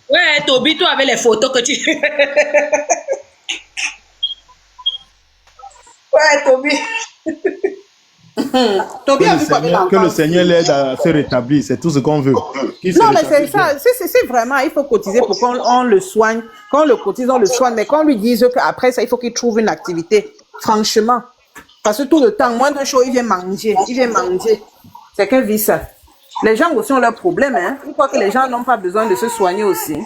Ouais, Toby, toi avec les photos que tu... Ouais, Toby. Toby a vu quoi avec Que le l'enfant? Seigneur l'aide à se rétablir, c'est tout ce qu'on veut. Non, mais c'est ça. C'est vraiment, il faut cotiser pour qu'on le soigne. Quand on le cotise, on le soigne. Mais qu'on lui dise qu'après ça, il faut qu'il trouve une activité. Franchement. Parce que tout le temps, moins de choses, il vient manger. Il vient manger. C'est qu'un vit ça. Les gens aussi ont leurs problèmes. Hein. Une fois que les gens n'ont pas besoin de se soigner aussi.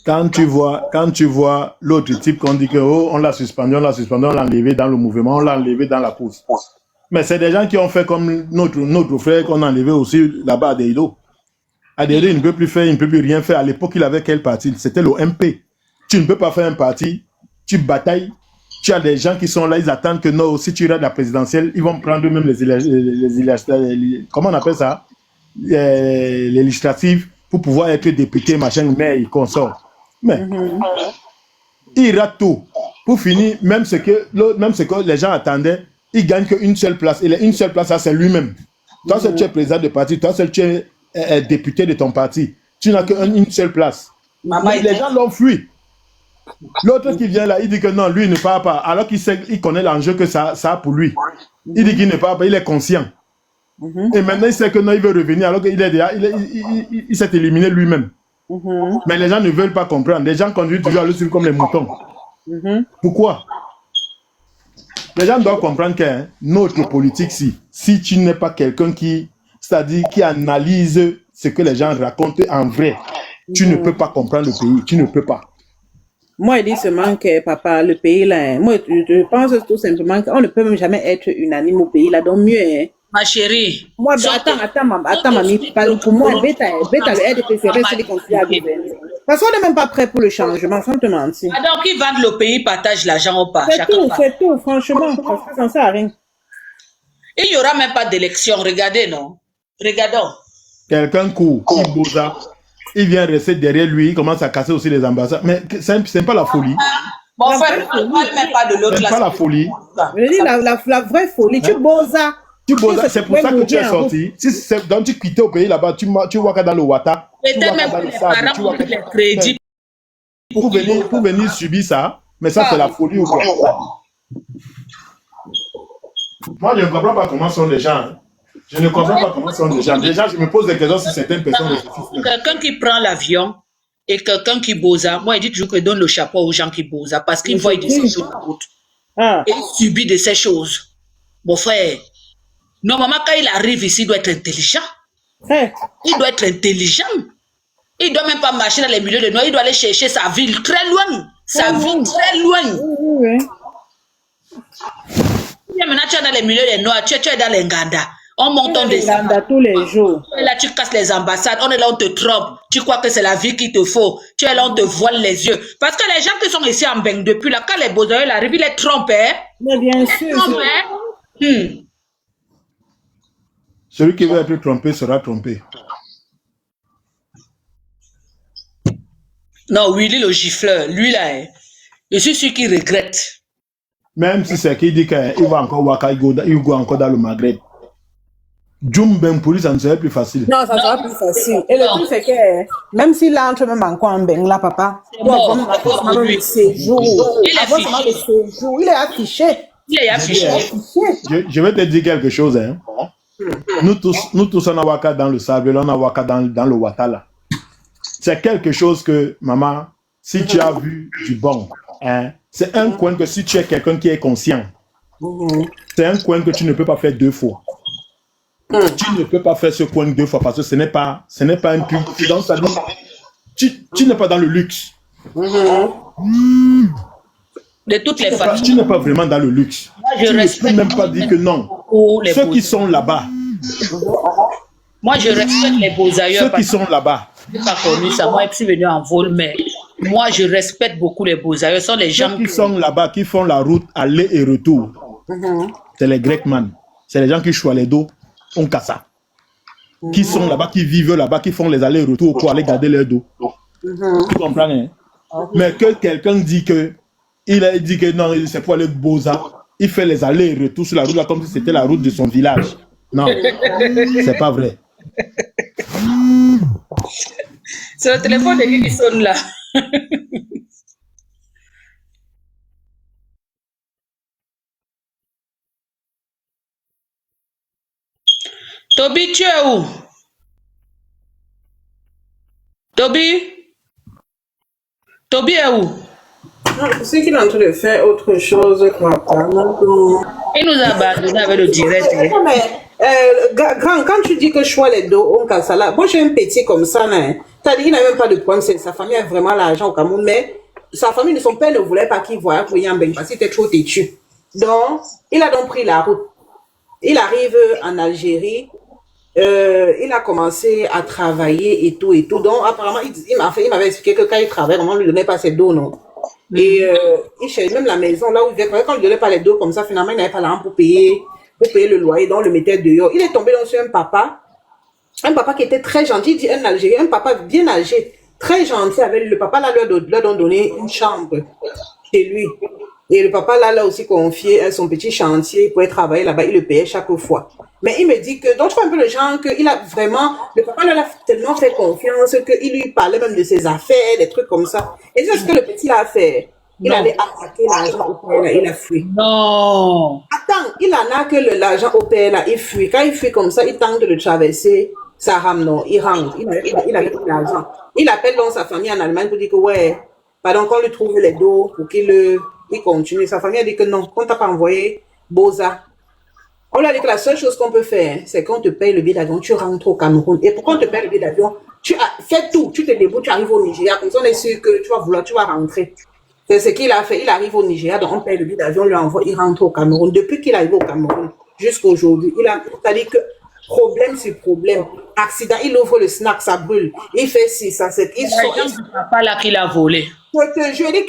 Quand tu vois l'autre type qu'on dit que on l'a suspendu, on l'a enlevé dans le mouvement, on l'a enlevé dans la course. Mais c'est des gens qui ont fait comme notre frère qu'on a enlevé aussi là-bas à Deido. À Deido, il ne peut plus faire, il ne peut plus rien faire. À l'époque, il avait quel parti? C'était le MP. Tu ne peux pas faire un parti, tu batailles, tu as des gens qui sont là, ils attendent que non, si tu iras de la présidentielle, ils vont prendre eux-mêmes les comment on appelle ça? Les législatives pour pouvoir être député, machin, maire et consort. Mais il rate tout. Pour finir, même ce que les gens attendaient, il gagne qu'une seule place. Et une seule place, ça c'est lui-même. Toi, seul tu es président de parti, toi, seul tu es député de ton parti. Tu n'as qu'une seule place. Les gens l'ont fui. L'autre qui vient là, il dit que non, lui il ne part pas. Alors qu'il connaît l'enjeu que ça a pour lui. Il dit qu'il ne part pas, il est conscient. Et maintenant, il sait que non, il veut revenir alors qu'il est déjà, il s'est éliminé lui-même. Mais les gens ne veulent pas comprendre. Les gens conduisent toujours à le suivre comme les moutons. Pourquoi? Les gens doivent comprendre que notre politique, si tu n'es pas quelqu'un c'est-à-dire qui analyse ce que les gens racontent en vrai, tu ne peux pas comprendre le pays. Tu ne peux pas. Moi, il dit seulement que, papa, le pays là, moi, je pense tout simplement qu'on ne peut même jamais être unanime au pays là, donc mieux, hein. Ma chérie. Moi, attends, mamie, pour moi, bêta, le RDP serait celui qu'on à gouverner. Parce qu'on n'est même pas prêt pour le changement, sans te mentir. Alors, qui vendent le pays, partage l'argent ou pas? C'est tout, franchement, parce que ça ne sert à rien. Il n'y aura même pas d'élection, regardez, non? Regardons. Quelqu'un court, il bosa, il vient rester derrière lui, il commence à casser aussi les ambassades. Mais c'est pas la folie. Bon, frère, on ne parle même pas de l'autre. C'est pas la folie. Je dis la vraie folie, tu bosa. C'est pour ça que tu es sorti. Donc tu quittais au pays là-bas, tu vois dans le Ouattara. Peut-être même que les parents ont pris les crédits pour venir subir ça. Mais ça, c'est la folie ou quoi? Moi, je ne comprends pas comment sont les gens. Hein. Je ne comprends pas comment sont les gens. Déjà, je me pose des questions sur certaines personnes. Quelqu'un qui prend l'avion et quelqu'un qui bosa, moi, il dit toujours que donne le chapeau aux gens qui bosa parce qu'ils voient des choses sur la route. Et ils subissent de ces choses. Mon frère, normalement, quand il arrive ici, il doit être intelligent. Il doit être intelligent. Il ne doit même pas marcher dans les milieux de noirs. Il doit aller chercher sa ville très loin. Sa ville très loin. Maintenant, tu es dans les milieux des noirs. Tu es dans les Nganda. On monte des Nganda tous les jours. Tu es là, tu casses les ambassades. On est là, on te trompe. Tu crois que c'est la vie qu'il te faut. Tu es là, on te voile les yeux. Parce que les gens qui sont ici en Beng depuis là, quand les beaux-oeils arrivent, ils les trompent. Hein? Mais bien sûr. Celui qui veut être trompé sera trompé. Non, Willy le gifleur, lui là, hein, je suis sûr qu'il regrette. Même si c'est qu'il dit qu'il va encore Waka, il va encore dans le Maghreb. Djumben pour lui, ça ne serait plus facile. Non, ça sera plus facile. Et le truc, c'est que même s'il entre même encore en Beng là, papa, il a le séjour. Il est affiché. Je vais te dire quelque chose. Hein. Nous tous, on a Waka dans le sable, on a Waka dans le Ouattara. C'est quelque chose que, maman, si tu as vu du bon, hein, c'est un coin que si tu es quelqu'un qui est conscient, c'est un coin que tu ne peux pas faire deux fois. Tu ne peux pas faire ce coin deux fois parce que ce n'est pas un pub. Donc, ça dit, tu n'es pas dans le luxe. De toutes les façons. Tu n'es pas vraiment dans le luxe. Moi, tu ne peux même pas dire que non. Ceux qui sont là-bas. Moi, je respecte les beaux ailleurs. Ceux qui sont là-bas. Je n'ai pas connu ça. Moi, je suis venu en vol, mais moi, je respecte beaucoup les beaux ailleurs. Ce sont les gens qui sont là-bas, qui font la route aller et retour. C'est les Grecs, man. C'est les gens qui choisissent les dos, on casse ça. Qui sont là-bas, qui vivent là-bas, qui font les allers-retours pour aller garder leur dos. Tu comprends, hein? Mais que quelqu'un dit que il a dit que non, c'est pour aller Boza. Il fait les allers-retours sur la route là comme si c'était la route de son village. Non, c'est pas vrai. C'est le téléphone de lui qui sonne là. Toby, tu es où? Toby? Toby est où? Je sais qu'il est en train de faire autre chose. Il nous a abandonné avec le direct. Non, mais, grand, quand tu dis que je vois les dos, on casse là. Moi, j'ai un petit comme ça, hein. C'est-à-dire qu'il n'a même pas de problème. Sa famille a vraiment l'argent au Cameroun, mais sa famille, son père ne voulait pas qu'il voie pour Yambeng parce qu'il était trop têtu. Donc, il a donc pris la route. Il arrive en Algérie. Il a commencé à travailler et tout. Donc, apparemment, il m'avait expliqué que quand il travaille, vraiment, on ne lui donnait pas ses dos, non. Et il cherchait même la maison là où il vivait. Quand on ne lui donnait pas les dos comme ça, finalement, il n'avait pas l'argent pour payer le loyer. Donc, on le mettait dehors. Il est tombé dans sur un papa qui était très gentil, dit un Algérien, un papa bien âgé, très gentil avec lui. Le papa là, leur a donné une chambre chez lui. Et le papa là aussi confié son petit chantier, il pouvait travailler là-bas, il le payait chaque fois. Mais il me dit que, donc tu vois un peu le genre qu'il a vraiment, le papa là a tellement fait confiance qu'il lui parlait même de ses affaires, des trucs comme ça. Et c'est ce que le petit là a fait. Il allait attaquer l'argent au père là, il a fui. Non. Attends, il en a que l'argent au père là, il fuit. Quand il fuit comme ça, il tente de le traverser, ça rame non, il rentre. Il avait pris l'argent. Il appelle donc sa famille en Allemagne pour dire que ouais, pardon, qu'on lui trouve les dos pour qu'il continue. Sa famille a dit que non, qu'on t'a pas envoyé Boza. On lui a dit que la seule chose qu'on peut faire, c'est qu'on te paye le billet d'avion, tu rentres au Cameroun. Et pour qu'on te paye le billet d'avion, tu fais tout, tu te débrouilles, tu arrives au Nigeria. Comme ça, on est sûr que tu vas rentrer. C'est ce qu'il a fait. Il arrive au Nigeria, donc on paye le billet d'avion, on lui envoie, il rentre au Cameroun. Depuis qu'il arrive au Cameroun, jusqu'à aujourd'hui, c'est-à-dire que problème sur problème. Accident, il ouvre le snack, ça brûle. Il fait ci, ça, c'est. Il papa là qui l'a volé. Je dis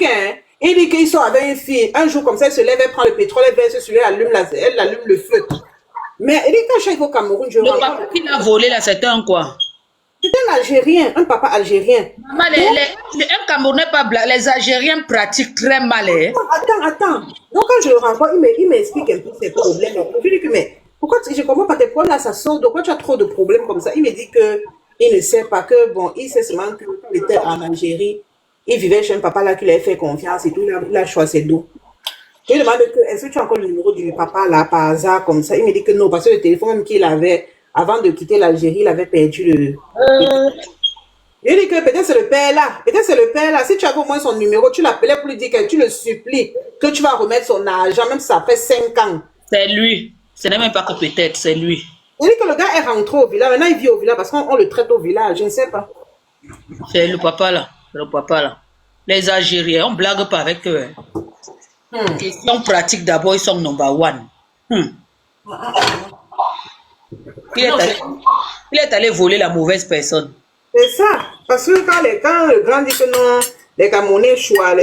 il dit qu'ils sont avec une fille. Un jour, comme ça, il se lève, elle prend le pétrole, elle verse sur elle allume le feu. Mais il dit quand je suis au Cameroun, je le papa qui l'a volé là, c'était un quoi? C'était un Algérien, un papa algérien. Maman, un Camerounais pas blague, les Algériens pratiquent très mal. Hein? Attends. Donc quand je le rencontre, il m'explique un peu ses problèmes. Je lui dis que, mais pourquoi je comprends pas tes problèmes là, ça sort. Donc pourquoi tu as trop de problèmes comme ça? Il me dit que il ne sait pas que, bon, il sait seulement que quand il était en Algérie, il vivait chez un papa là qui lui avait fait confiance et tout, il a choisi ses dos. Je lui demande que, est-ce que tu as encore le numéro du papa là, par hasard, comme ça? Il me dit que non, parce que le téléphone qu'il avait, avant de quitter l'Algérie, il avait perdu le... Je lui dis que peut-être c'est le père là. Si tu avais au moins son numéro, tu l'appelais pour lui dire que tu le supplies, que tu vas remettre son argent, même si ça fait 5 ans. C'est lui. Ce n'est même pas que peut-être, c'est lui. Il dit que le gars est rentré au village. Maintenant, il vit au village parce qu'on le traite au village. Je ne sais pas. C'est le papa là. Les Algériens, on ne blague pas avec eux. Question pratique d'abord, ils sont number one. Il est allé voler la mauvaise personne. C'est ça. Parce que quand le grand dit que non, les Camerounais choix, ça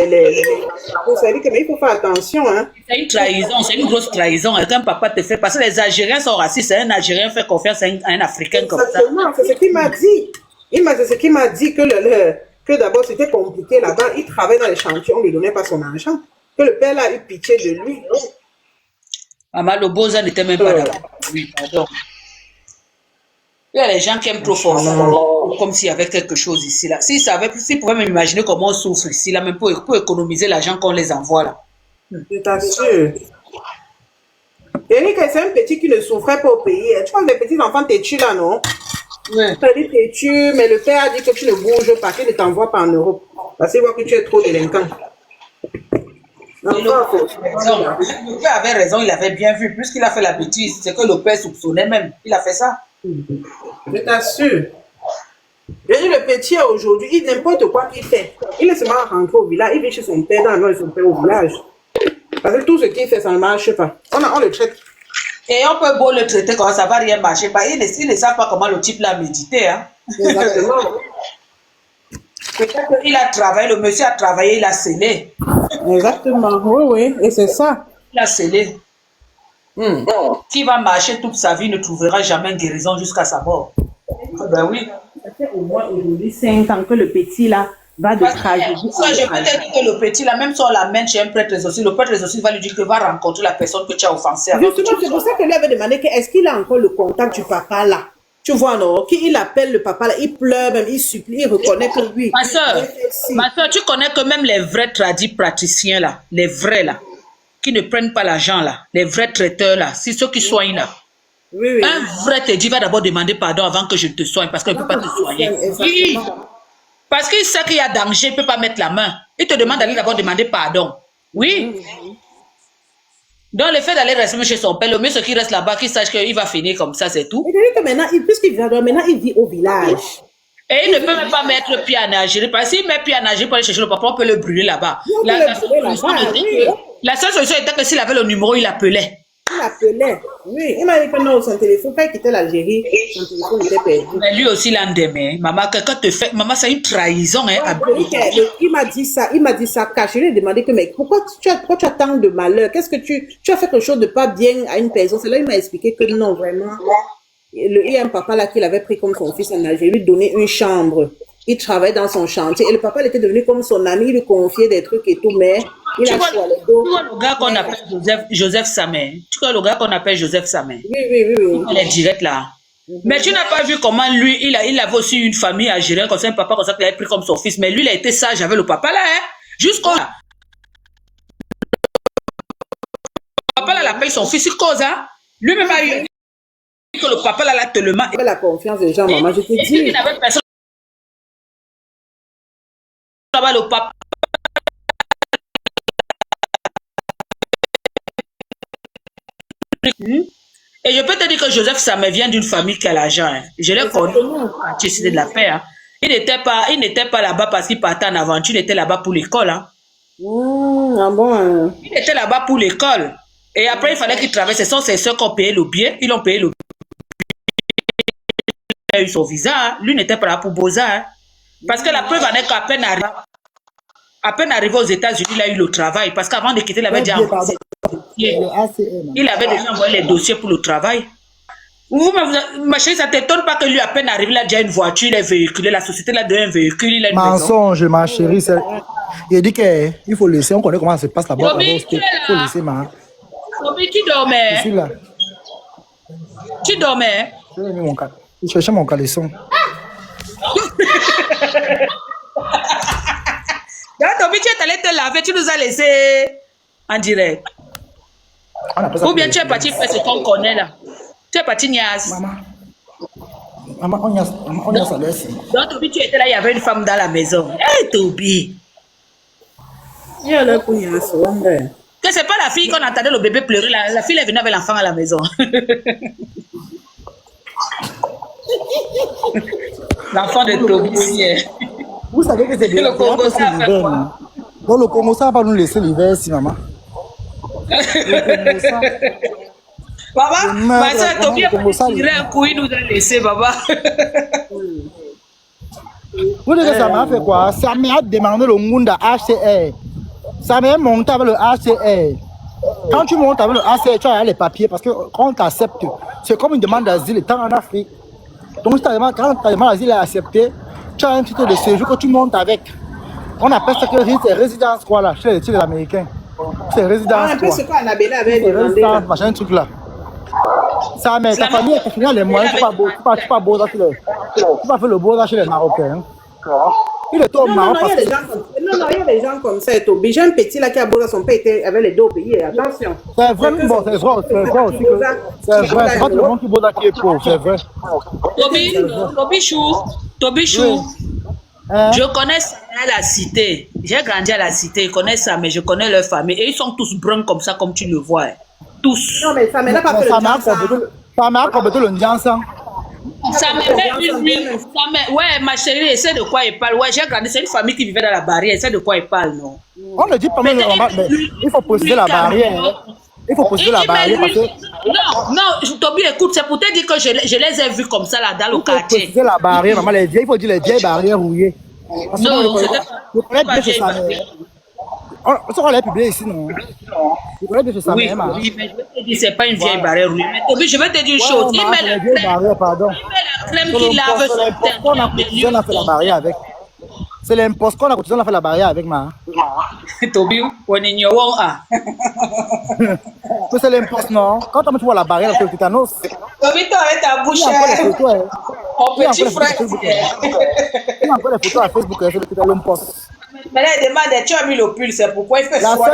dit que mais il faut faire attention. Hein. C'est une trahison, c'est une grosse trahison. Qu'un papa te fait. Parce que les Algériens sont racistes. Un Algérien fait confiance à un Africain comme ça. Exactement, c'est ce qu'il m'a dit. C'est ce qu'il m'a dit que d'abord c'était compliqué là-bas. Il travaillait dans les chantiers, on ne lui donnait pas son argent. Que le père là a eu pitié de lui. Maman, le Boza n'était même pas d'accord. Oui, pardon. Il y a les gens qui aiment trop fort, comme s'il y avait quelque chose ici là. S'ils pouvaient même imaginer comment on souffre ici là, même pour économiser l'argent qu'on les envoie là. Je t'assure. Il dit que c'est un petit qui ne souffrait pas au pays. Tu vois les petits enfants têtus là, non? Oui. Tu as dit têtu, mais le père a dit que tu ne bouges pas, qu'il ne t'envoie pas en Europe. Parce qu'il voit que tu es trop délinquant. Le père avait raison, il avait bien vu. Puisqu'il a fait la bêtise, c'est que le père soupçonnait même. Il a fait ça. Je t'assure. Le petit aujourd'hui, il n'importe quoi qu'il fait. Il est seulement rentré au village, il vit chez son père, dans son père au village. Parce que tout ce qu'il fait, ça ne marche pas. On le traite. Et on peut beau le traiter comme ça, ne va rien marcher. Ils ne savent pas comment le type l'a médité. Hein? Exactement. Peut-être qu'il a travaillé, le monsieur a travaillé, il a scellé. Exactement, oui, et c'est ça. Il a scellé. Qui va marcher toute sa vie ne trouvera jamais une guérison jusqu'à sa mort. Ben oui. Ça fait au moins aujourd'hui 5 ans que le petit là va de tragédie. Je peux te dire que le petit là, même si on l'amène chez un prêtre exorciste, le prêtre exorciste va lui dire que va rencontrer la personne que tu as offensée. Justement, c'est pour ça que lui avait demandé est-ce qu'il a encore le contact du papa là. Tu vois, non? Il appelle le papa, là, il pleure, même, il supplie, il reconnaît que lui. Ma soeur, tu connais que même les vrais tradis praticiens, là, les vrais, là, qui ne prennent pas l'argent, là, les vrais traiteurs, là, c'est ceux qui soignent, là. Oui. Un vrai te dit, va d'abord demander pardon avant que je te soigne, parce qu'il ne peut pas te soigner. Oui. Parce qu'il sait qu'il y a danger, il ne peut pas mettre la main. Il te demande d'aller d'abord demander pardon. Oui. Donc, le fait d'aller rester chez son père, le mieux, c'est qu'il reste là-bas, qu'il sache qu'il va finir comme ça, c'est tout. Et que maintenant, puisqu'il vient, maintenant, il vit au village. Et il ne peut même pas mettre pied en Algérie. Parce que s'il met pied en Algérie pour aller chercher le papa, on peut le brûler là-bas. La seule solution était que s'il avait le numéro, il appelait. Il appelait. Oui, il m'a dit que non, son téléphone, quand il quittait l'Algérie, son téléphone était perdu. Mais lui aussi, l'endemain, maman, quelqu'un te fait. Maman, c'est une trahison. Hein, il m'a dit ça, caché. Je lui ai demandé que, mais pourquoi tu as tant de malheur? Qu'est-ce que tu as fait quelque chose de pas bien à une personne? C'est là il m'a expliqué que non, vraiment. Il y a un papa là qui l'avait pris comme son fils en Algérie, lui donnait une chambre. Il travaillait dans son chantier et le papa il était devenu comme son ami, il lui confiait des trucs et tout, mais il a choisi le dos. Tu vois le gars qu'on appelle Joseph Samé. Tu vois le gars qu'on appelle Joseph Samé. Oui. Il est direct là. Mais tu n'as pas vu comment lui, il avait aussi une famille algérienne, comme ça, un papa comme ça qu'il avait pris comme son fils. Mais lui, il a été sage avec le papa là, hein. Jusqu'au. Le papa là, il appelle son fils, il cause, hein. Lui-même a eu. Que le papa là, tellement. Il avait la confiance des gens, maman, je te dis. Il n'avait personne. Le papa. Et je peux te dire que Joseph Samé vient d'une famille qui a l'argent. Hein. Je l'ai connu à Cité de la Paix. Hein. Il n'était pas là-bas parce qu'il partait en aventure, il était là-bas pour l'école. Hein. Bon. Il était là-bas pour l'école. Et après, il fallait qu'il travaille. Ce sont ses soeurs qui ont payé le billet. Ils ont payé le billet. Il a eu son visa. Hein. Lui n'était pas là pour Beaux-Arts. Hein. Parce que la preuve en est qu'à peine arrivé aux États-Unis, il a eu le travail. Parce qu'avant de quitter, il avait déjà envoyé il avait déjà envoyé les dossiers pour le travail. Ma chérie, ça ne t'étonne pas que lui, à peine arrivé, il a déjà une voiture, il est véhiculé, la société l'a donné un véhicule, il a une mensonge, ma chérie. Il dit qu'il faut laisser, on connaît comment ça se passe là-bas. Il faut laisser, ma. Toby, tu dormais. Je suis là. Tu dormais. Je cherchais mon caleçon. Toby, tu es allé te laver, tu nous as laissé en direct. Ou bien tu es parti faire ce qu'on connaît là. Tu es parti niaise. Maman, on y a ça laisse. Donc Toby, tu étais là, il y avait une femme dans la maison. Hey Toby. Il y a là pour niaise. Que c'est pas la fille qu'on entendait le bébé pleurer. La fille est venue avec l'enfant à la maison. L'enfant de Toby. Vous savez que c'est bien. Le Congo, ça fait quoi? Bon, le Congo, ça va pas nous laisser l'hiver ici, maman. Papa, ma soeur Toby a tiré un coup, il nous a laissé, papa. Vous dites que ça m'a fait quoi? Ça m'a demandé le monde à HCR. Ça m'a monté avec le HCR. Quand tu montes avec le HCR, tu as les papiers parce que quand on t'accepte, c'est comme une demande d'asile étant en Afrique. Donc, quand ta demande d'asile est acceptée, tu as un titre de séjour que tu montes avec. On appelle ça que résidence quoi là, chez les Américains. C'est résidence. Un peu ce qu'Annabelle avait demandé. Machin truc là. Ça, mais ta famille est finalement les moyens, tu pas beau chez les. Tu vas faire le beau chez les Marocains. Il est au Maroc. Non, il y a des gens comme ça. J'ai un petit là qui a beau son père avait les deux au pays. Attention. C'est vrai, bon, c'est vrai aussi. C'est vrai, c'est pas tout le monde qui beau qui est pauvre, c'est vrai. Toby Chou. Je connais ça à la cité. J'ai grandi à la cité. Je connais ça, mais je connais leur famille. Et ils sont tous bruns comme ça, comme tu le vois. Tous. Non, mais ça m'a pas fait ça m'a complété le Ndiansan. Ça me fait une nuit. Ouais, ma chérie, essaie de quoi il parle. Ouais, j'ai grandi. C'est une famille qui vivait dans la barrière. Essaie de quoi il parle, non? On ne dit pas mais il faut préciser la barrière. Il faut préciser la barrière parce que... Non, Toby, écoute, c'est pour te dire que je les ai vus comme ça là dans le quartier. Il faut préciser la barrière, maman, il faut dire les vieilles barrières rouillées. Parce que non, vous connaissez bien chez sa mère. On l'a publié ici, non? Vous connaissez bien chez sa mère, maman. Oui, mais je vais te dire, c'est pas une vieille barrière rouillée. Mais Toby, je vais te dire une chose. Il met la crème qui lave son teint. On a fait la barrière avec. C'est l'imposte qu'on a cotisé, on a fait la barrière avec ma. Tobi, on ignore ah. C'est l'imposte, non? Quand tu vois la barrière, c'est le tétanos. Tobi, toi avec ta bouche. Mon petit frère. Il y a encore des photos à Facebook, c'est le tétanos. Mais là, il demande, tu as mis le pull, c'est pourquoi il fait froid.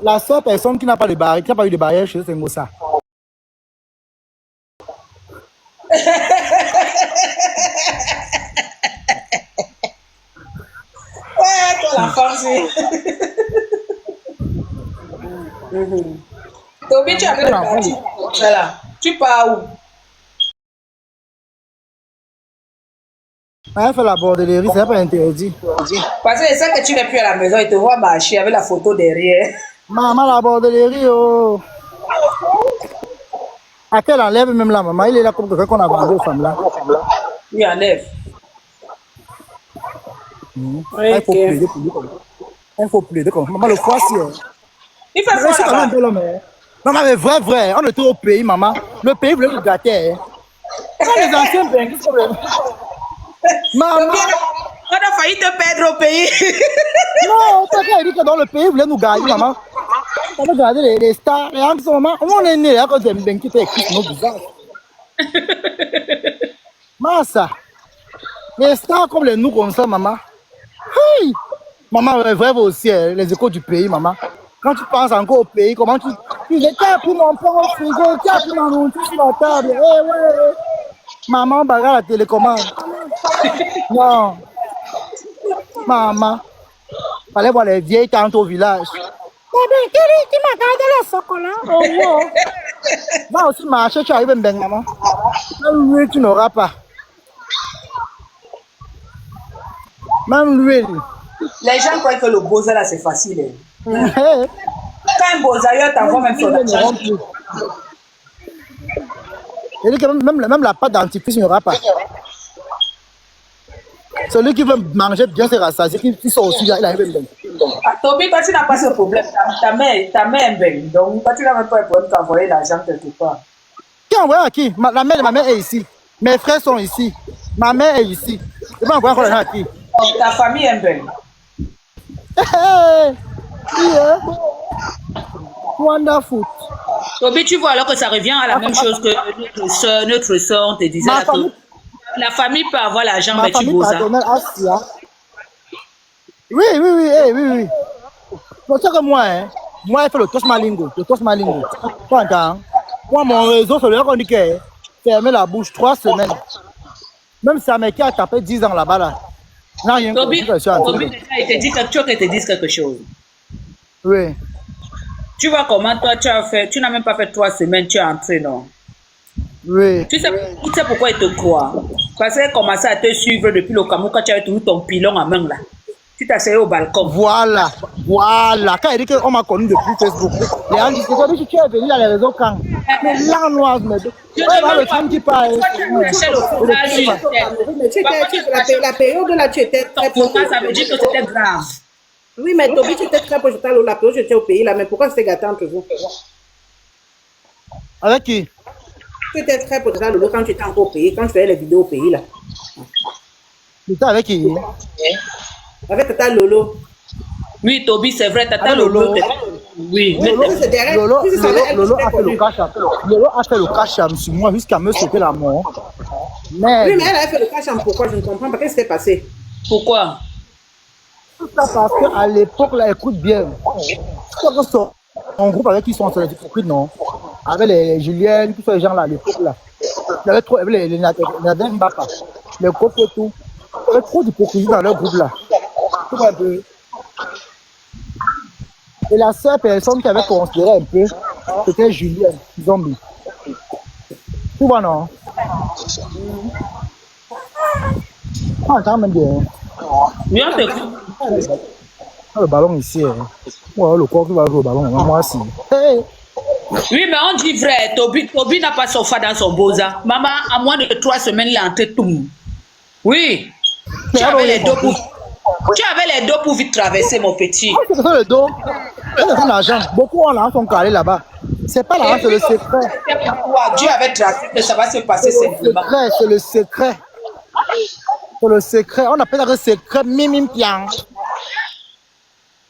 La seule personne qui n'a pas de barrière, qui n'a pas eu de barrière chez eux, c'est Moussa. Ouais, toi la femme, c'est. Tobi, tu as mis le parti. Voilà. Tu pars où? Elle fait la bordellerie, c'est pas interdit. Parce que c'est ça que tu n'es plus à la maison, il te voit marcher avec la photo derrière. Maman, la bordellerie, oh. À quelle enlève même là, maman? Il est là comme quelqu'un qu'on a vendu aux femmes là. Il enlève. Il faut plaider pour lui. Il faut plaider comme maman, le foie si. Il fait froid là-bas. Maman, mais vrai, on était au pays, maman. Le pays voulait nous gâter. Les anciens benguis, c'est vrai. Maman. On a failli te perdre au pays. Non, quelqu'un a dit que dans le pays, voulait nous gagner, maman. On va garder les stars. Et en ce moment, on est né là quand des benguis étaient écrits sur nos visages. Massa. Les stars comme les nous comme ça, maman. Hey. Maman, vrai aussi, les échos du pays, maman. Quand tu penses encore au pays, comment tu dis, tiens, pris mon pain au frigo, tiens, pris ma nourriture sur la table. Eh ouais. Maman, bagarre la télécommande. Non. Maman. Fallait voir les vieilles tantes au village. Tu m'as gardé le chocolat. Oh, wow. Va aussi marcher, tu arrives bien, maman. Même lui, tu n'auras pas. Même lui. Les gens croient que le beaux là, c'est facile. Hey. Quand un beau ailleurs t'envoie même son argent. Il dit que même la pâte dentifrice, il n'y aura pas. Celui qui veut manger bien ses rassasiés, qui sort aussi, il arrive bien. Tobi, toi, tu n'as pas ce problème. Ta mère est belle. Donc, toi, tu n'as même pas le problème d'envoyer l'argent quelque part. Qui envoie à qui? La mère de ma mère est ici. Mes frères sont ici. Ma mère est ici. Je vais envoyer l'argent à qui? Donc, ta famille est belle. Yeah. Wonderful. Tobi, tu vois alors que ça revient à la même chose que notre soeur, on te disait. La famille peut avoir l'argent, mais tu bosses. Oui. Donc, c'est que moi, moi, je fais le toast malingo. Tu entends? Moi, mon réseau, c'est le qu'on dit que fermer la bouche 3 semaines. Même si un mec qui a tapé 10 ans là-bas, là. Tobi, il te dit que tu veux que te dise quelque chose. Oui. Tu vois comment toi, tu as fait, tu n'as même pas fait 3 semaines, tu es entré, non? Oui. Tu sais pourquoi il te croit? Parce qu'elle commençait à te suivre depuis le Cameroun quand tu avais toujours ton pilon en main là. Tu t'asseyais au balcon. Voilà. Quand il dit qu'on m'a connu depuis Facebook, les gens disent que tu es venu dans les réseaux quand. Mais là, noir, mais. Le femme qui parle. La période là, tu étais très proche. Ça veut dire que c'était grave. Oui, mais Tobi, tu étais très proche. La période, j'étais au pays là, mais pourquoi c'était gâté entre vous? Avec qui? Tu étais très proche de Lolo quand tu étais encore au pays, quand tu faisais les vidéos au pays là. Tu étais avec qui? Avec Tata Lolo. Oui, Tobi, c'est vrai, Tata Lolo. Oui, Lolo a fait le cash sur moi jusqu'à me sauter la mort. Mais... Oui, mais elle a fait le cash pourquoi? Je ne comprends pas. Qu'est-ce qui s'est passé? Pourquoi? Tout ça parce qu'à l'époque, là, écoute bien. En groupe avec qui sont sur les hypocrites, non? Avec les Julien, tous ces gens-là, à l'époque, là. Il y avait trop, les Nadine Mbaka, les couples et tout. Il y avait trop d'hypocrisie dans leur groupe, là. Tout un peu. Et la seule personne qui avait considéré un peu, c'était Julien Zombie. Tout va, non? Ah, quand même bien. Bien, t'écoutes. Le ballon ici, ouais, le corps qui va jouer au ballon, moi aussi. Hey. Oui, mais on dit vrai, Tobi n'a pas son fa dans son boza. Maman, à moins de 3 semaines, il a entré tout. Oui. Tu avais les dos pour vite traverser, mon petit. C'est le dos. C'est l'argent. Beaucoup sont calés là-bas. C'est pas l'argent, c'est le secret. Dieu avait tracé que ça va se passer simplement. C'est le secret. C'est le secret. On appelle ça le secret mimim piang.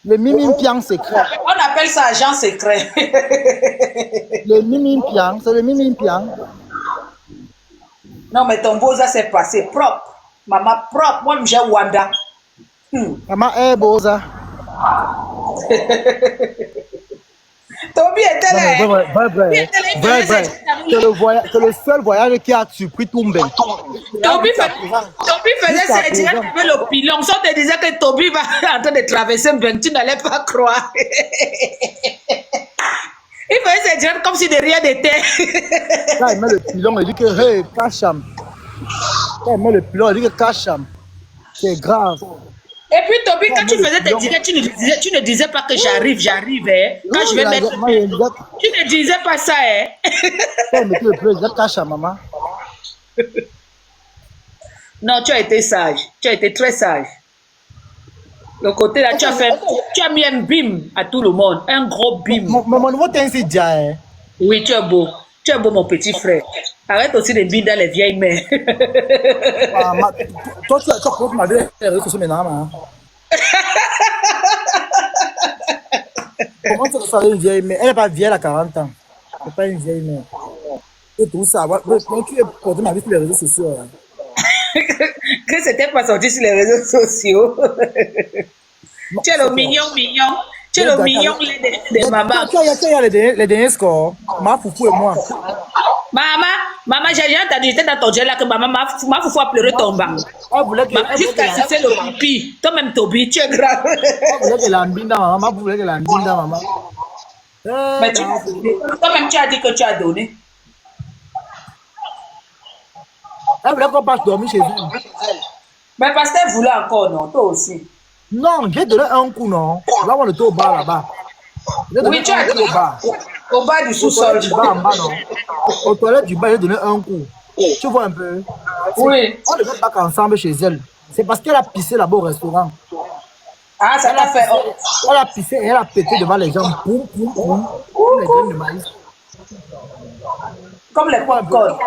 Le mimim piang secret. On appelle ça agent secret. Le mimim piang, c'est le mimim piang. Non, mais ton beau, ça s'est passé propre. Maman propre. Moi, j'ai Wanda. Maman est beau, ça. Toby était là. C'est le seul voyage qui a surpris Toumbe. Toby faisait ses directs avec le pilon. Si on te disait que Toby va en train de traverser un tu n'allais pas croire. Il faisait ses directs comme si de rien n'était. Quand il met le pilon, il dit que hey, Kacham. Quand il met le pilon, il dit que Kacham. C'est grave. Et puis Toby, quand tu faisais tes directs, tu ne disais pas que j'arrive. Hein. Quand je vais mettre. Tu ne disais pas ça, hein. Quand il mettait le pilon, il disait Kacham, maman. Non, tu as été sage. Tu as été très sage. Le côté là, tu as mis un bim à tout le monde. Un gros bim. Mon nouveau teint, c'est déjà, hein. Oui, tu es beau. Tu es beau, mon petit frère. Arrête aussi de bim dans les vieilles mains. Toi, tu as ma vie, les réseaux sociaux maintenant, hein. Comment tu as une vieille mère? Elle n'est pas vieille, elle a 40 ans. Elle n'est pas une vieille mère. Et tout ça. Quand tu es porté ma vie sur les réseaux sociaux. Hein. Que c'était pas sorti sur les réseaux sociaux. Tu es le mignon. Tu es le mignon de maman. Tu as les derniers scores. Ma foufou et moi. Maman, j'ai entendu, j'étais dans ton jet là que ma foufou a pleuré ton banc. Jusqu'à sucer le pipi. Toi-même, Toby, tu es grave. Vous voulez que l'ambinda, maman. Vous voulez que l'ambinda, maman. Mais toi-même, tu as dit que tu as donné. Elle voulait qu'on passe dormir chez elle. Mais parce qu'elle voulait encore, non? Toi aussi. Non, j'ai donné un coup, non. Là, on était au bar là-bas. Oui, tu as donné au bas du sous-sol. Au toilette du bar, j'ai donné un coup. Tu vois un peu? Oui. On ne va pas ensemble chez elle. C'est parce qu'elle a pissé là-bas au restaurant. Ah, ça t'a fait. Elle a pissé et elle a pété devant les gens. Poum, poum, poum. Comme les graines de maïs. Comme les popcorn.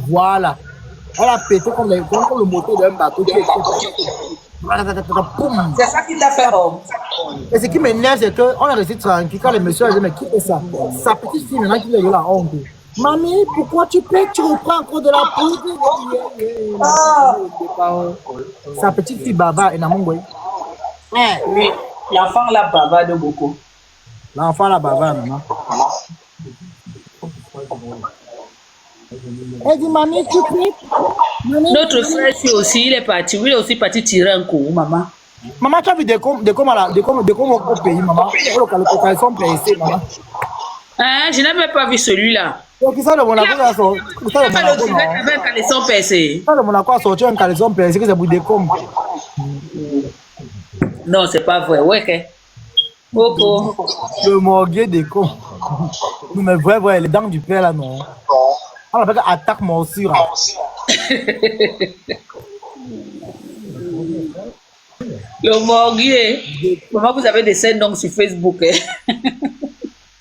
Voilà. Elle a pété comme le moteur d'un bateau qui est c'est ça qui t'a fait homme. Et ce qui m'énerve, c'est qu'on est resté tranquille. Quand les messieurs ont dit, mais qui fait ça? Sa petite fille maintenant qui lui a eu la honte. Mamie, pourquoi tu reprends encore de la poudre? Sa petite fille baba et Namongwe. Oui, l'enfant la bavarde beaucoup. L'enfant la bavarde, maman. Elle dit, mamie, tu pries? Notre frère aussi, il est aussi parti tirer un coup, maman. Maman, tu as vu des coms au pays, maman? Les sont pressés, maman. Hein, je n'ai même pas vu celui-là. Donc, ça, le Monaco a sorti. Ça, le Monaco avec un caleçon percé. Ça, le Monaco a sorti un caleçon percé, que c'est pour des coms. Non, c'est pas vrai, ouais, que. Coco. Le morguet des coms. Mais vrai, les dents du père, là, non. On appelle ça attaque morsure. Le morguier. Maman, vous avez des scènes donc sur Facebook. Hein?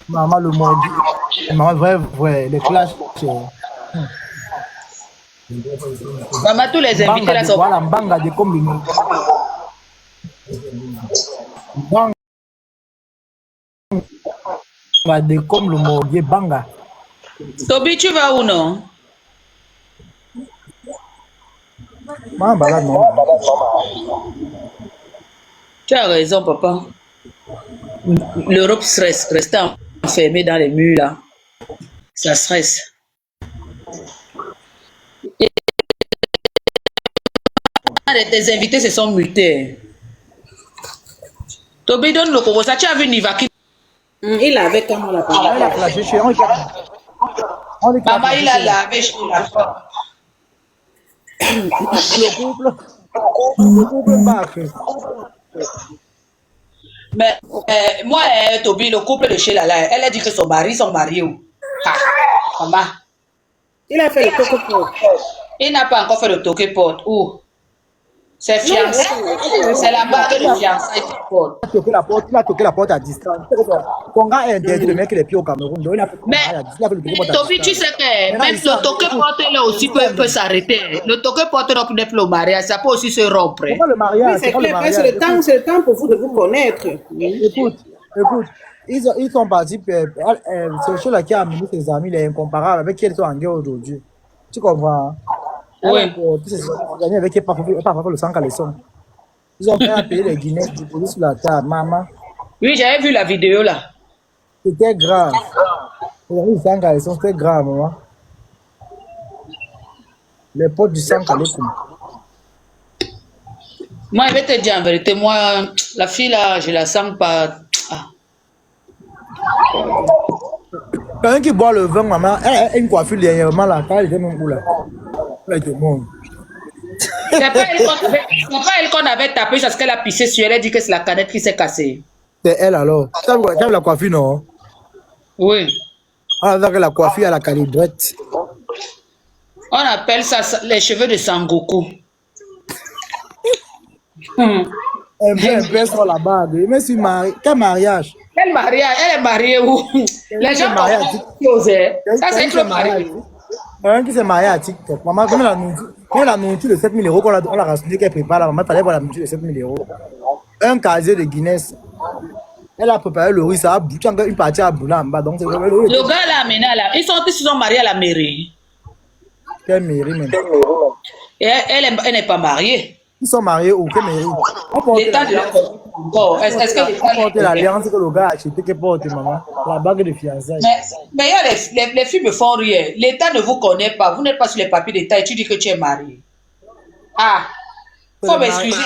Maman, le morguier. Maman, vrai, les clashs. Maman, tous les invités là sont. Voilà, banga de comme le nom. Banga de comme le morguier, banga. Toby, tu vas où non? Non. Tu as raison, papa. L'Europe stresse, rester enfermé dans les murs là. Ça stresse. Et tes invités se sont mutés. Toby, donne le coco. Ça, tu as vu Nivaki? Il avait comment la parole? Il a flashé chez moi. Maman, il a lavé chez la Le couple marche. Mais moi, Toby, le couple de chez Lala, elle a dit que son mari sont mariés. Maman. Il a fait le toque-porte. Il n'a pas encore fait le toque-porte. Où? C'est fiancé. C'est la bague de fiançailles qui porte. Il a toqué la porte à distance. Ton gars est interdit de mettre les pieds au Cameroun. Donc il a fait Mais, Toby, tu sais que même le toque porte là aussi peut s'arrêter. Le toque porte là pour le mariage, ça peut aussi se rompre. C'est pas le mariage. Oui, c'est clair, c'est le temps pour vous de vous connaître. Écoute. Ils sont partis. C'est celui-là qui a amené ses amis, il est incomparable avec qui ils sont en guerre aujourd'hui. Tu comprends? Oui. Tous ces amis avec qui ils ne pas le sang qu'à les sons. Ils ont fait payer les Guinéens du police sur la table. Maman. Oui, j'avais vu la vidéo là. C'était grave. Les sang qu'à les sons, c'était grave, maman. Les potes du sang qu'à les sons. Moi, je vais te dire en vérité, moi, la fille là, je la sens pas. Ah. Quelqu'un qui boit le vin, maman, elle a une coiffure dernièrement là, quand elle était même où là. Elle était monde. C'est pas elle qu'on avait tapé parce qu'elle a pissé sur elle, elle dit que c'est la canette qui s'est cassée. C'est elle alors. Tu as vu la coiffure, non? Oui. On a vu la coiffure à la calibrette. On appelle ça les cheveux de Sangoku. Un peu sur la bague. Mais c'est marié. Quel mariage? Elle est mariée où? Les gens mariés. Ça, c'est que marié. Un qui s'est marié à TikTok. Maman, comme la nourriture de 7 000 euros qu'on a rassuré qu'elle prépare, la maman fallait voir la nourriture de 7 000 euros. Un casier de Guinness. Elle a préparé le riz, ça a bouché encore une partie à Boula en bas. Donc, le gars là, maintenant, là, ils sont mariés à la mairie. Quelle mairie, même? Et elle n'est pas mariée. Ils sont mariés où? Quelle mairie? L'État de encore. Est-ce que l'État porte l'alliance que le gars a acheté, que porte, maman? La bague de fiançailles. Mais les filles me font rire. L'État ne vous connaît pas. Vous n'êtes pas sur les papiers d'État et tu dis que tu es marié. Ah, faut m'excuser.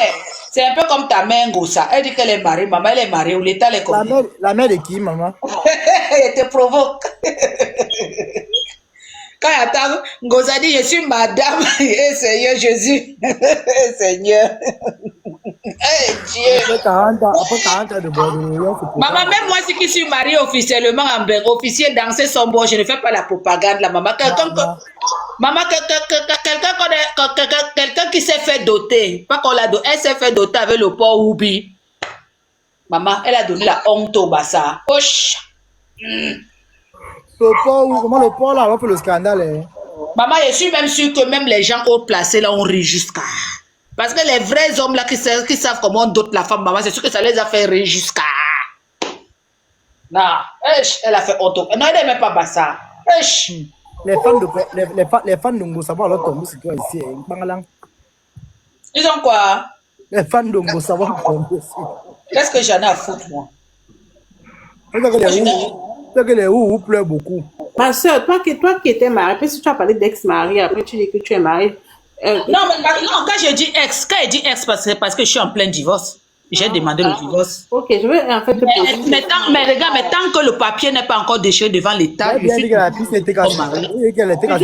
C'est un peu comme ta mère Ngossa. Elle dit qu'elle est mariée. Maman, elle est mariée. Ou l'État les connaît. La mère de qui, maman? Elle te provoque. Quand il attend, Ngossa dit, je suis madame. Et Seigneur Jésus. Seigneur. Hey, Dieu. Après 40 ans de bonheur. Maman, même moi, si je suis mariée officiellement en Belgique, officier danser son bon, je ne fais pas la propagande là, maman. Quelqu'un qui s'est fait doter, pas qu'on l'a doté, elle s'est fait doter avec le port Oubi. Maman, elle a donné la honte au Bassa. Osh. Le port là, on fait le scandale. Hein. Maman, je suis même sûre que même les gens haut placés là ont ri jusqu'à. Parce que les vrais hommes là qui savent comment on dote la femme, maman, c'est sûr que ça les a fait rire jusqu'à. Non, elle a fait auto. Non, elle n'aimait pas Bassa. Les fans de Ngossa vont leur tomber sur toi ici. Ils ont quoi? Les fans de Ngossa vont tomber ici. Qu'est-ce que j'en ai à foutre, moi? C'est que les ou pleurent beaucoup. Ma soeur, toi qui étais mariée, puis si tu as parlé d'ex-mari, après tu dis que tu es mariée. Non, quand je dis ex, parce que je suis en plein divorce. J'ai demandé le divorce. Ok, je vais en fait te poser. Mais regarde, mais tant que le papier n'est pas encore déchiré devant l'État, je suis. J'ai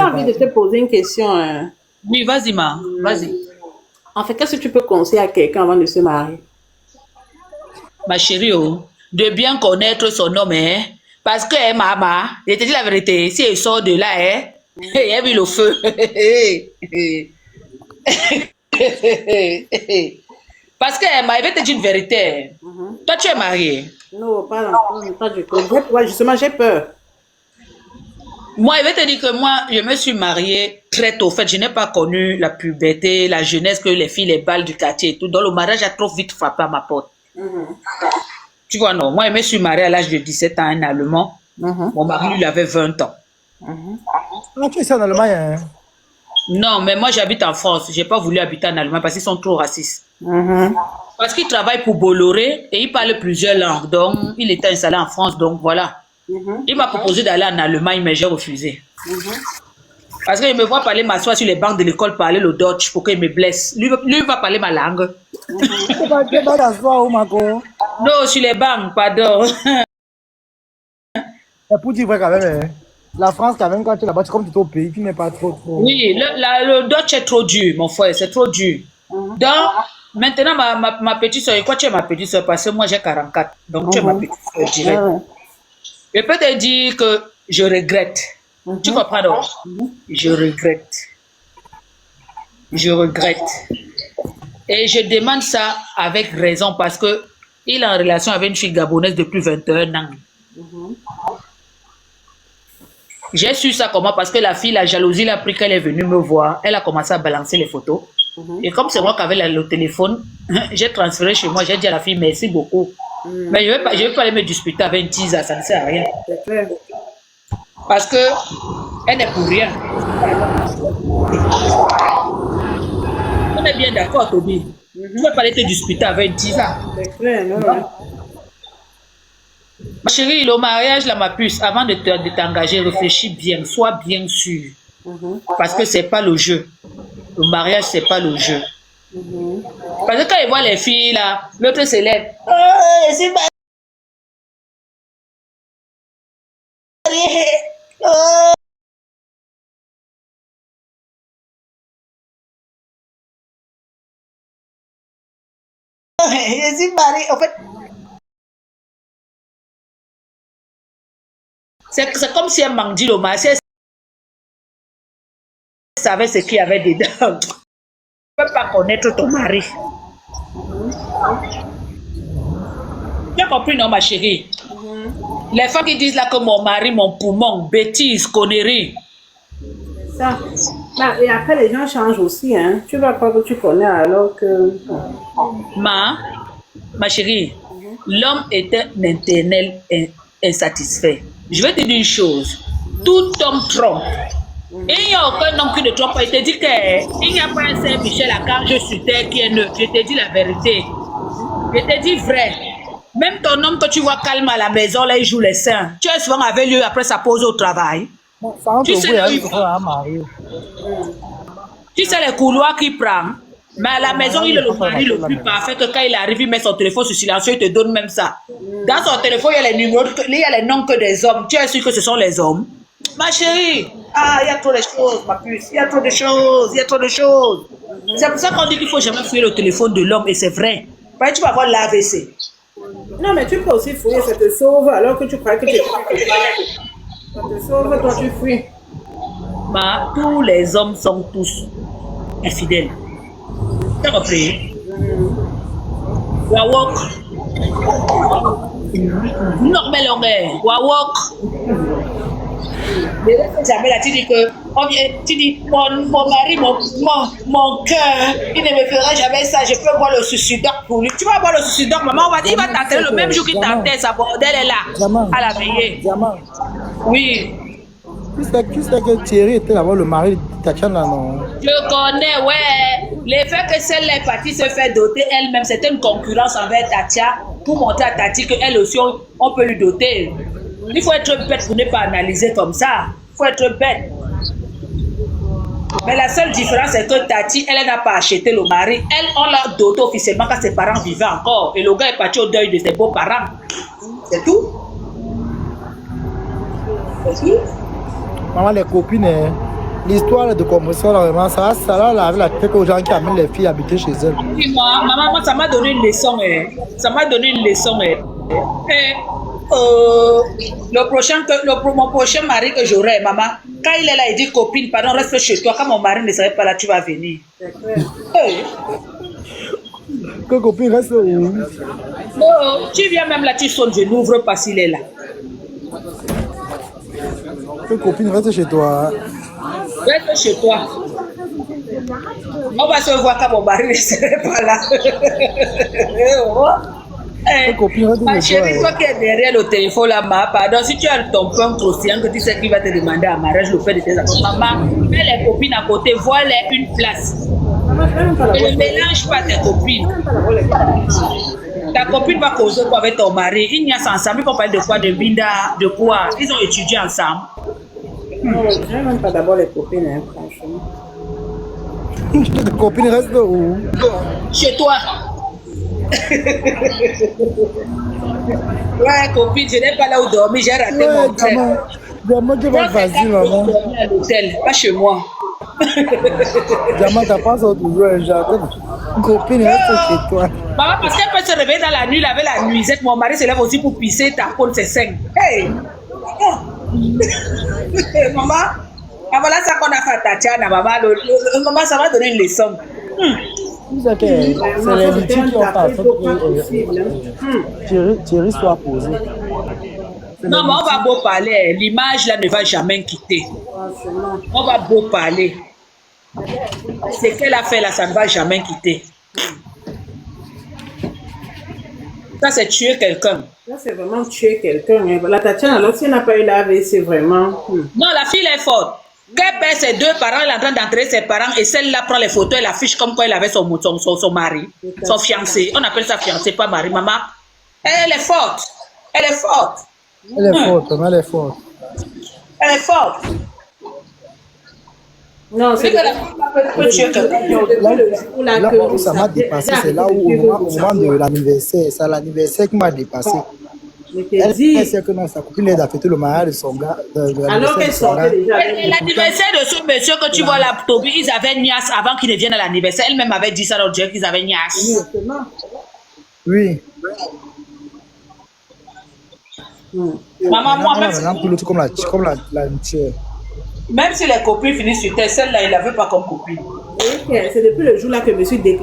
envie de te poser une question. Oui, vas-y, vas-y. En fait, qu'est-ce que tu peux conseiller à quelqu'un avant de se marier? Ma chérie, de bien connaître son homme, hein. Parce que, maman, je te dis la vérité, si elle sort de là, hein, il a vu le feu. Parce que, je vais te dire une vérité. Toi, tu es mariée. Non, pas du tout. Ouais, justement, j'ai peur. Moi, je vais te dire que moi, je me suis mariée très tôt. En fait, je n'ai pas connu la puberté, la jeunesse, que les filles, les balles du quartier et tout. Donc, le mariage a trop vite frappé à ma porte. Tu vois, non. Moi, je me suis mariée à l'âge de 17 ans, un Allemand. Mon mari, lui, avait 20 ans. Tu es en Allemagne, hein? Non, mais moi, j'habite en France. Je n'ai pas voulu habiter en Allemagne parce qu'ils sont trop racistes. Parce qu'ils travaillent pour Bolloré et ils parlent plusieurs langues. Donc, il était installé en France, donc voilà. Il m'a proposé d'aller en Allemagne, mais j'ai refusé. Parce qu'il me voit parler, m'asseoir sur les bancs de l'école, parler le Dutch pour qu'il me blesse. Lui va parler ma langue. Non, sur les bancs, pardon. Pour dire vrai, quand même, la France, quand même, quand tu es là-bas, c'est comme tu es au pays, tu n'es pas trop. Oui, le Dutch est trop dur, mon frère, c'est trop dur. Donc, maintenant, ma petite soeur, quoi, tu es ma petite soeur? Parce que moi, j'ai 44. Donc, tu es ma petite soeur direct. Je peux te dire que je regrette. Tu comprends donc? Je regrette. Et je demande ça avec raison parce que il est en relation avec une fille gabonaise depuis 21 ans. J'ai su ça comment? Parce que la fille, la jalousie l'a pris qu'elle est venue me voir. Elle a commencé à balancer les photos. Et comme c'est moi qui avais le téléphone, j'ai transféré chez moi. J'ai dit à la fille merci beaucoup. Mais je vais pas aller me disputer avec une teaser, ça ne sert à rien. C'est clair. Parce que elle n'est pour rien. On est bien d'accord, Toby. Tu ne vas pas aller te disputer avec une teaser. C'est clair, non? Ma chérie, le mariage, là, ma puce, avant de t'engager, réfléchis bien, sois bien sûr. Parce que c'est pas le jeu. Le mariage, c'est pas le jeu. Parce que quand ils voient les filles, là, l'autre s'élève. Oh, c'est marié. Oh. Je suis mariée. En fait, c'est comme si elle m'a dit le mariage. Elle savait ce qu'il y avait dedans. Tu ne peux pas connaître ton mari. Tu as compris, non, ma chérie? Les femmes qui disent là que mon mari, mon poumon, bêtise, connerie. Ça. Bah, et après, les gens changent aussi. Hein. Tu vas croire que tu connais alors que... Ma chérie, l'homme est un éternel insatisfait. Je vais te dire une chose. Tout homme trompe. Et il n'y a aucun homme qui ne trompe pas. Il te dit qu'il n'y a pas un Saint-Michel à quand je suis terre qui est neutre. Je te dis la vérité. Je te dis vrai. Même ton homme que tu vois calme à la maison, là, il joue les seins. Tu es souvent avec lui après sa pause au travail. Tu sais, les couloirs qu'il prend. Mais à la maison, il est le mari le plus parfait que quand il arrive, il met son téléphone sur silencieux, il te donne même ça. Dans son téléphone, il y a les numéros, il y a les noms que des hommes. Tu es sûr que ce sont les hommes? Ma chérie, il y a trop de choses, ma puce. Il y a trop de choses, il y a trop de choses. C'est pour ça qu'on dit qu'il ne faut jamais fouiller le téléphone de l'homme, et c'est vrai. Parce que tu vas avoir l'AVC. Non, mais tu peux aussi fouiller, ça te sauve alors que tu crois que tu es... Ça te sauve, toi tu fouilles. Tous les hommes sont tous infidèles. Tu as compris? Wawok. Normal, Wawok. Jamais là, tu dis que, tu dis, mon mari, mon cœur, il ne me fera jamais ça, je peux boire le suicidoc pour lui. Tu vas boire le suicidoc, maman, il va t'enterrer le même jour qu'il t'enterre, sa bordel est là, à la veillée. Oui. Tu sais que Thierry était là-bas, le mari de Tatiana, non? Je connais, ouais. Le fait que celle est partie se fait doter elle-même, c'était une concurrence envers Tatia pour montrer à Tati qu'elle aussi, on peut lui doter. Il faut être bête pour ne pas analyser comme ça. Il faut être bête. Mais la seule différence, c'est que Tati, elle n'a pas acheté le mari. Elle, on l'a doté officiellement quand ses parents vivaient encore. Et le gars est parti au deuil de ses beaux-parents. C'est tout. C'est tout. Maman, les copines, l'histoire de conversion, vraiment, ça là, avec la tête aux gens qui amènent les filles habiter chez elles. Oui, maman, ça m'a donné une leçon. Ça m'a donné une leçon. Mon prochain mari que j'aurai, maman, quand il est là, il dit copine, pardon, reste chez toi. Quand mon mari ne serait pas là, tu vas venir. Que copine reste où? Non, tu viens même là, tu sonnes, je n'ouvre pas s'il est là. Que copine reste chez toi. Reste chez toi. On va se voir quand mon mari ne serait pas là. Ma chérie, toi qui es derrière le téléphone là, pardon, si tu as ton point croustillant que tu sais qu'il va te demander en mariage le fait de tes enfants, maman, mets les copines à côté, vois-les une place. Et ne mélange pas tes copines. Ta copine va causer quoi avec ton mari? Ils n'y a ensemble, ils vont parler de quoi? De binda, de quoi? Ils ont étudié ensemble. Non, je n'aime même pas d'abord les copines, hein, franchement. Les copines restent où? Chez toi. Ouais, copine, je n'ai pas là où dormir, j'ai raté mon train. Diamant, tu vas facile, maman. À l'hôtel, pas chez moi. Diamant, t'as pas ça toujours un genre. Copine, reste chez toi. Maman, parce qu'elle peut se réveiller dans la nuit, laver la nuisette. Mon mari se lève aussi pour pisser, tamponne ses seins. Hey! Maman, voilà ça qu'on a fait à Tatiana, maman. Maman, ça m'a donné une leçon. C'est les litiges qui ont pas Thierry soit posé. Non, mais on va beau parler. L'image là ne va jamais quitter. On va beau parler. Ce qu'elle a fait là, ça ne va jamais quitter. Ça, c'est tuer quelqu'un. Là, c'est vraiment tuer quelqu'un. La Tatiana, alors, si elle n'a pas eu l'AVC, c'est vraiment... Non, la fille est forte. Qu'elle perd ses deux parents, elle est en train d'entrer ses parents et celle-là prend les photos et l'affiche comme quoi elle avait son mari, son fiancé. On appelle ça fiancé, pas mari. Maman, elle est forte. Elle est forte. Elle est forte, elle est forte. Elle est forte. Non, c'est là où ça m'a dépassé, c'est là où au moment de l'anniversaire, c'est l'anniversaire qui m'a dépassé. Elle sait que non, sa copine est fêté le mariage de son gars. Alors qu'elle sortait déjà. L'anniversaire de ce monsieur que tu vois là, Toby, ils avaient niasse avant qu'il ne vienne à l'anniversaire. Elle-même avait dit ça l'autre jour qu'ils avaient niasse. Oui. Maman, moi, comme la tuer. Même si les copines finissent sur terre, celle-là, il ne la veut pas comme copine. C'est depuis le jour là que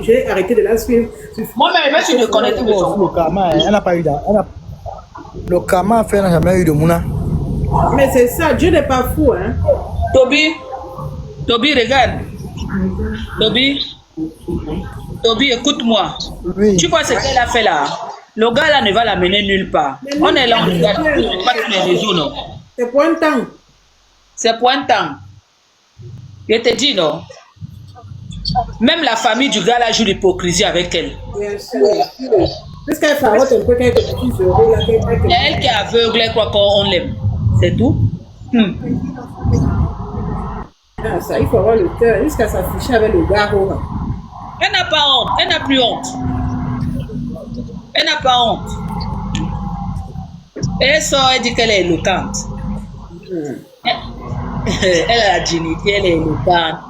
j'ai arrêté de la suivre. Moi-même, je ne connais pas le karma. Elle n'a pas eu le karma a fait, n'a jamais eu de mouna. Mais c'est ça, Dieu n'est pas fou, hein. Toby, regarde. Toby, écoute-moi. Oui. Tu vois ce qu'elle a fait là? Le gars là ne va la mener nulle part. On est là, on regarde pas tous les réseaux, non? C'est pour un temps. C'est pour un temps. Je te dis, non? Même la famille du gars là joue l'hypocrisie avec elle. Bien sûr. Puisqu'elle farotte un peu quelques petits euros là. C'est elle qui est aveugle, elle croit qu'on l'aime. C'est tout. Ah, ça, il faut avoir le cœur jusqu'à s'afficher avec le gars. Elle n'a pas honte. Elle n'a plus honte. Elle n'a pas honte. Elle sort, elle dit qu'elle est éloquente. Elle a la dignité, elle est éloquente.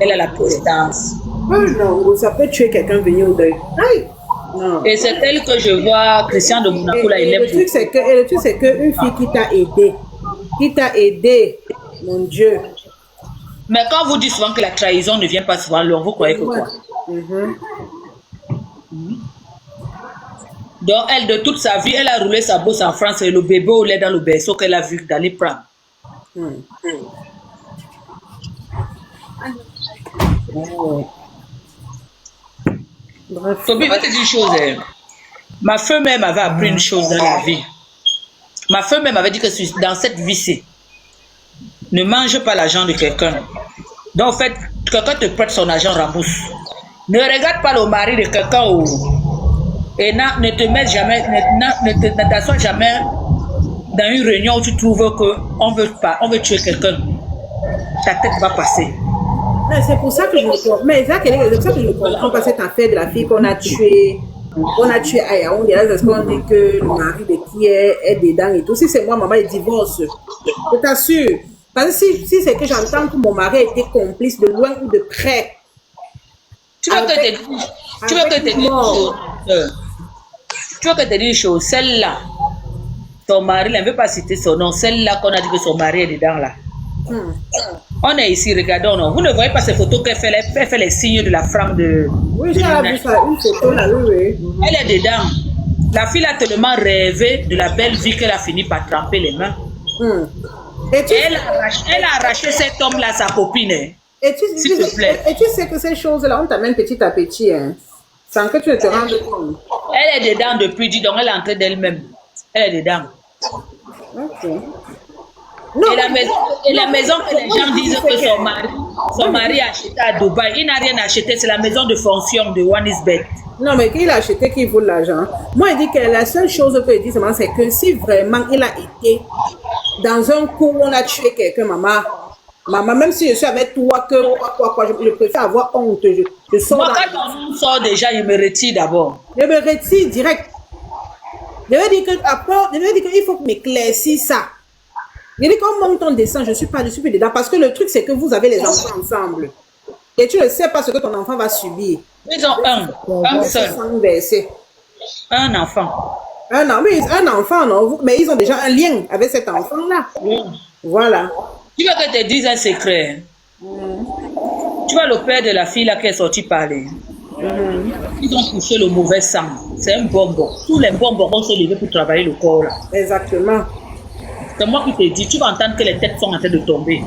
Elle a la prestance. Non, ça peut tuer quelqu'un venir au deuil. Aïe. Non. Et c'est elle que je vois, Christian de Monaco, là, il aime. Le truc, c'est qu'une fille qui t'a aidé, mon Dieu. Mais quand vous dites souvent que la trahison ne vient pas souvent long, vous croyez que quoi? Donc, elle, de toute sa vie, elle a roulé sa bosse en France et le bébé au lait dans le berceau qu'elle a vu d'aller prendre. Toby, je vais te dire une chose. Ma femme même m'avait appris une chose dans la vie. Ma femme même m'avait dit que dans cette vie-ci, ne mange pas l'argent de quelqu'un. Donc, en fait, quelqu'un te prête son argent, rembourse. Ne regarde pas le mari de quelqu'un et ne te mets jamais, ne t'assois jamais dans une réunion où tu trouves qu'on veut tuer quelqu'un. Ta tête va passer. Mais c'est pour ça que je me comprends. Mais c'est pour ça que je ne comprends pas cette affaire de la fille qu'on a tuée. On a tué à Yaoundé. Parce qu'on dit que le mari de qui est dedans et tout. Si c'est moi, maman, il divorce. Je t'assure. Parce que si c'est que j'entends que mon mari a été complice de loin ou de près. Tu veux que te dise une chose. Celle-là, ton mari, elle ne veut pas citer son nom. Celle-là qu'on a dit que son mari est dedans là. On est ici, regardons. Non. Vous ne voyez pas ces photos qu'elle fait, elle fait les signes de la femme de. Oui, j'ai vu ça, une photo là, oui. Elle est dedans. La fille a tellement rêvé de la belle vie qu'elle a fini par tremper les mains. Elle a arraché cet homme-là, sa copine. S'il te plaît. Et tu sais que ces choses-là, on t'amène petit à petit, hein, sans que tu ne te rendes compte. Elle est dedans depuis, dis donc, elle est entrée d'elle-même. Elle est dedans. Ok. Non, et la maison que les gens disent que son mari a acheté à Dubaï, il n'a rien acheté, c'est la maison de fonction de Wanisbet. Non, mais qu'il a acheté, qu'il vaut l'argent. Moi, il dit que la seule chose que il dit, c'est que si vraiment il a été dans un coup où on a tué quelqu'un, maman, même si je suis avec toi, je préfère avoir honte. Je sors. Moi, quand on sort déjà, il me retire d'abord. Je me retire direct. Je veux dire qu'il faut m'éclaircir ça. Je dis qu'on monte, on descend, je ne suis pas dessus plus dedans. Parce que le truc, c'est que vous avez les enfants ensemble. Et tu ne sais pas ce que ton enfant va subir. Ils ont un seul. Un enfant. Un enfant, non, mais ils ont déjà un lien avec cet enfant-là. Voilà. Tu veux que je te dise un secret? Tu vois le père de la fille là qui est sorti parler. Ils ont touché le mauvais sang. C'est un bonbon. Tous les bonbons vont se lever pour travailler le corps là. Exactement. C'est moi qui te dis, tu vas entendre que les têtes sont en train de tomber.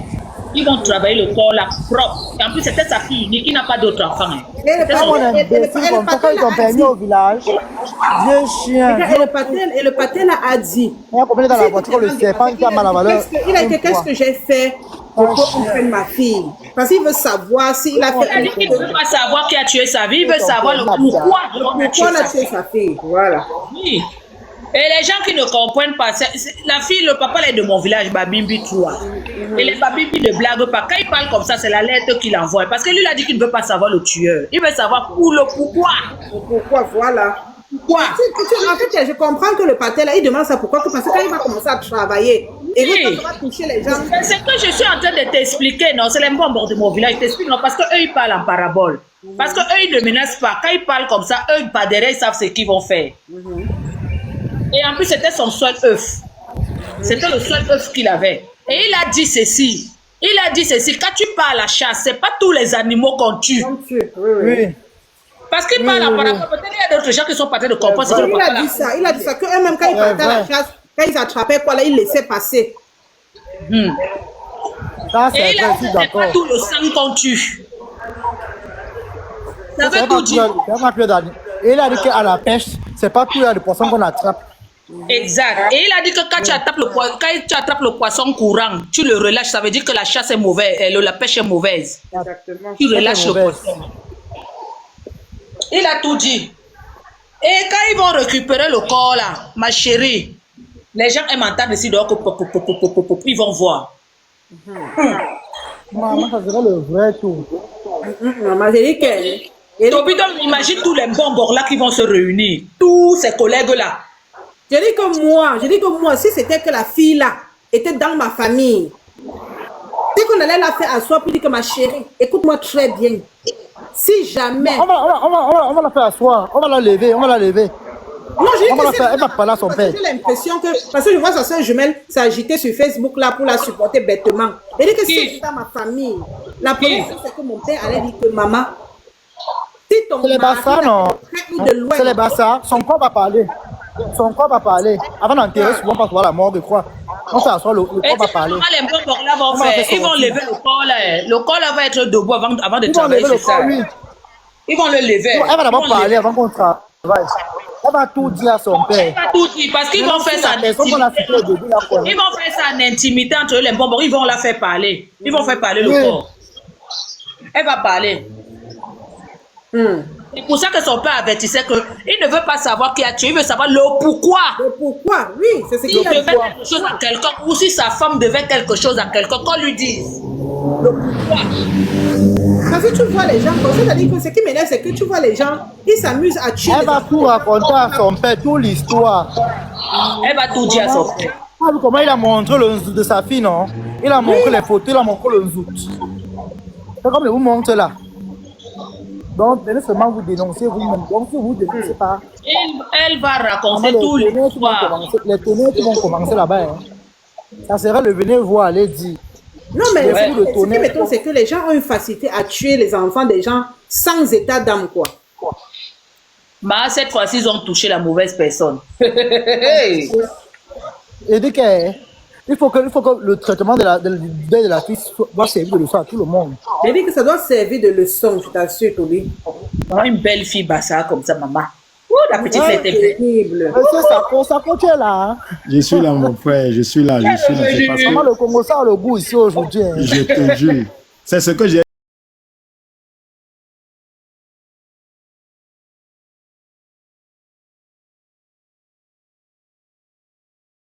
Ils vont travailler le corps là propre. Et en plus, c'était sa fille qui n'a pas d'autre enfant. Hein. Ils ont permis au village. Vieux chien. Et le patel a dit. Il y a un problème dans la voiture, le serpent qui a mal à valeur. Il a dit, qu'est-ce que j'ai fait pour qu'on ma fille? Parce qu'il veut savoir s'il a fait. Il ne veut pas savoir qui a tué sa vie, il veut savoir le pourquoi on a tué sa fille. Voilà. Oui. Et les gens qui ne comprennent pas, la fille, le papa, elle est de mon village, Babimbi, toi. Et les Babimbi ne blaguent pas. Quand il parle comme ça, c'est la lettre qu'il envoie. Parce que lui, il a dit qu'il ne veut pas savoir le tueur. Il veut savoir pourquoi. Pourquoi, voilà. Pourquoi? En fait, je comprends que le patel, là, il demande ça pourquoi. Parce que quand il va commencer à travailler, et il va toucher les gens. C'est que je suis en train de t'expliquer, non, c'est les bonbons de mon village. Je t'explique, non, parce qu'eux, ils parlent en parabole. Parce qu'eux, ils ne menacent pas. Quand ils parlent comme ça, eux, par derrière, ils savent ce qu'ils vont faire. Et en plus, c'était son seul œuf. C'était le seul œuf qu'il avait. Et il a dit ceci. Quand tu pars à la chasse, c'est pas tous les animaux qu'on tue. Oui. Parce qu'il parle en parabole. Peut-être qu'il y a d'autres gens qui sont partis de comprendre ce que il a dit ça. Qu'eux-mêmes, quand ils partaient à la chasse, quand ils attrapaient quoi, là, ils laissaient passer. Ça, et il a dit, c'est pas tout le sang qu'on tue. Ça veut tout dire. Et il a dit qu'à la pêche, c'est pas tout le poisson qu'on attrape. Exact. Et il a dit que quand tu attrapes le poisson courant, tu le relâches, ça veut dire que la chasse est mauvaise, la pêche est mauvaise. Exactement. Tu relâches le poisson. Il a tout dit. Et quand ils vont récupérer le corps là, ma chérie, les gens aiment entendre ici dehors, ils vont voir. Maman, ça serait le vrai tout. Maman, j'ai dit que... Toby, imagine tous les bonbons là qui vont se réunir, tous ces collègues là. Je dis que moi, si c'était que la fille là était dans ma famille, dès qu'on allait la faire asseoir, puis dire que ma chérie, écoute-moi très bien. Si jamais... On va la faire asseoir, on va la lever. Non, je dis que elle va parler à son père. J'ai l'impression que... Parce que je vois sa soeur jumelle s'agiter sur Facebook là pour la supporter bêtement. Elle dit que si c'était dans ma famille, la première chose c'est que mon père allait dire que maman... C'est les bassins, non? C'est les bassins. Son corps va parler. Avant d'enterrer, souvent, quand on voit la mort de quoi, on fait asseoir, le corps va parler. Les bonbons là vont faire. Ils vont lever le corps là. Le corps là va être debout avant de travailler sur ça. Ils vont le lever. Elle va d'abord parler avant qu'on travaille. Elle va tout dire à son père. Elle va tout dire parce qu'ils vont faire ça en intimité. Ils vont faire ça en intimité entre les bonbons. Ils vont la faire parler. Ils vont faire parler le corps. Elle va parler. C'est pour ça que son père avertissait qu'il ne veut pas savoir qui a tué, il veut savoir le pourquoi. Le pourquoi, oui, c'est ce qu'il devait quelque chose à quelqu'un, ou si sa femme devait quelque chose à quelqu'un, qu'on lui dise le pourquoi. Parce que tu vois les gens, c'est-à-dire que ce qui m'énerve, c'est que tu vois les gens, ils s'amusent à tuer. Elle va tout raconter à son père, toute l'histoire. Elle va tout dire à son père. Comment il a montré le zout de sa fille, non? Il a montré les photos, il a montré le zout. C'est comme je vous montre là. Donc, venez seulement vous dénoncer vous-même. Donc, si vous ne dénoncez pas... Elle va raconter tout l'histoire. Les ténèbres qui vont commencer là-bas. Hein. Ça serait le venir voir, aller dire. Non, mais ce qui m'étonne, c'est que les gens ont une facilité à tuer les enfants des gens sans état d'âme, quoi. Bah, cette fois-ci, ils ont touché la mauvaise personne. Et dit que... Il faut que le traitement de la fille doit servir de leçon à tout le monde. Je dis que ça doit servir de leçon, je t'assure, Toby. Une belle fille bassa comme ça, maman. Oh, la petite fille était terrible. Ça continue là. Hein? Je suis là, mon frère, je suis là. Comment le Congo ça a le goût ici aujourd'hui. Hein? Je te jure. C'est ce que j'ai